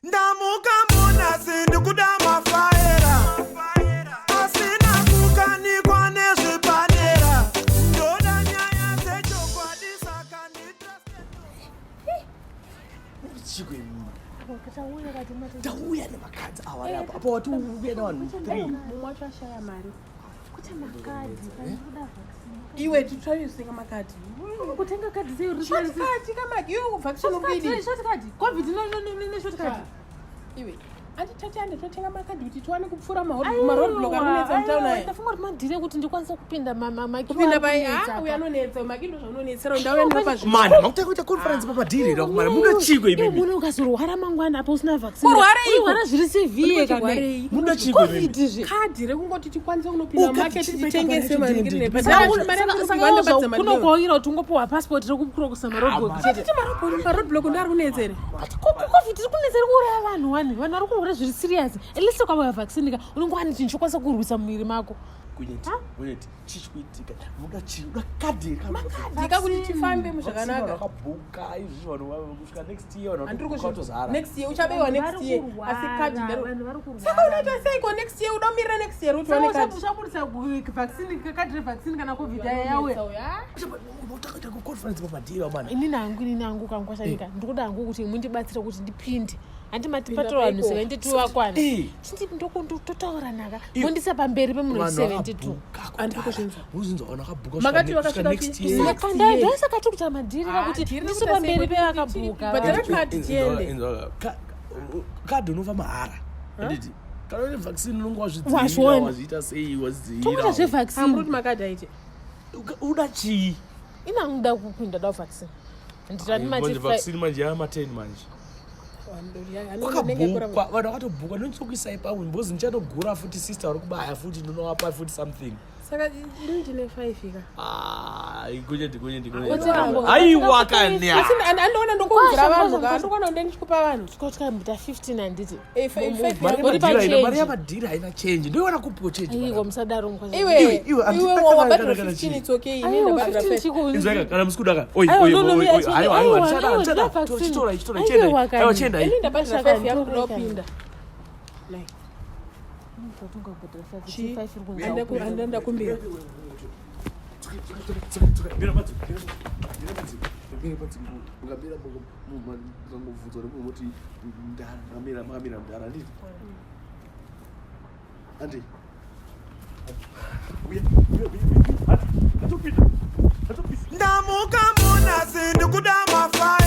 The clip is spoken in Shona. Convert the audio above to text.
Ndamuka muna sindikuda mafaera asina kukanikwa nezvepadera ndoda nyaya dzechokwadi saka ndauya nemakadzi awari apa apa wati uye navanhu 3 mumwacho ashaya mari kuti makadzi panikuda vaccine iwe titrai kutenga makadzi kutenga kadzi sei shotkati kamaki iwe kuvhakishini mbiri shotkati covid shotkati iwe anditati anditotenga makadhi kuti tiwane kupfuura marodblok anonetsa mutauna aya ndafunga kuti madhire kuti ndikwanisa kupinda kupinda pai uya anonetsa makindo zvaunonetsera ndauya ndinopazvi mana makutanga kuita conference papadhiri rakumana muda chiko imimi muna ukazorwara mangwana apa usina vaccine Urwarei? urwara zviri sevhiye Urwarei? muda chiko imimi covid zve kadhi rekungoti tikwanise kunopinda mumaketi titengese kuno kwaira kuti ungopiwa passport rekukurokusa marodblok chete marodblok ndari kunetsere covid iri kunetsere kuuraya vanhu vanhu vari kurwara zviri serious elise kwavaya vaccine ka unenge wani chinhu chokwanisa kurwisa muviri mako kunyeti chichikuitika muda kadhi ndikakuti tifambe muzvakanaka vakabhuka izvi vanhu kusvika next year handiri vanhu next year uchabeiwa next year asi kadhi vanhu vari kurwara saka unoita seiko next year udamirira next year utione kadhi ushabudisa vaccine kadhi revaccine kana covid yauya utakaita kuconference papadhiri mana inini hangu kangukwashanika ndikuda hangu kuti mundibatsire kuti ndipinde handimatipatora vanhu 72 vakwana ndototaura naka mondisa pamberi pemunhu 72 makati vakasvikandasakati kuta madhirira kuti ndisi pamberi pevakabhuka bhatarakati tiende kadhi unova mahara anditi kana une vaccine unonge wazvidziirawaziita sei tokuita zvevaccine amruti makadhi aite uda chii inanguda kupinda da vaccine vaccine manje yama 10 manje wakabhukwa vanhu vakatobhukwa ndondichokuisai pamwe because ndichatogura futi sister vari kubaya futi ndinowapa futi something saka ndini ndine 5 ika aiwa kane andoona ndokumbira vanhu ka ndokwana kunde ndichikupa vanhu tikamuta 15 handiti mari yamadhiri haina change ndoiwana kupiwa change iwo musadaro iwe wabadira 15 it's okay ini ndabadira 5 inzwaka kana musikudaka chenda ini ndabadira 5 yangu ndopinda andenda kumbira ndamuka muna sindikuda mafaera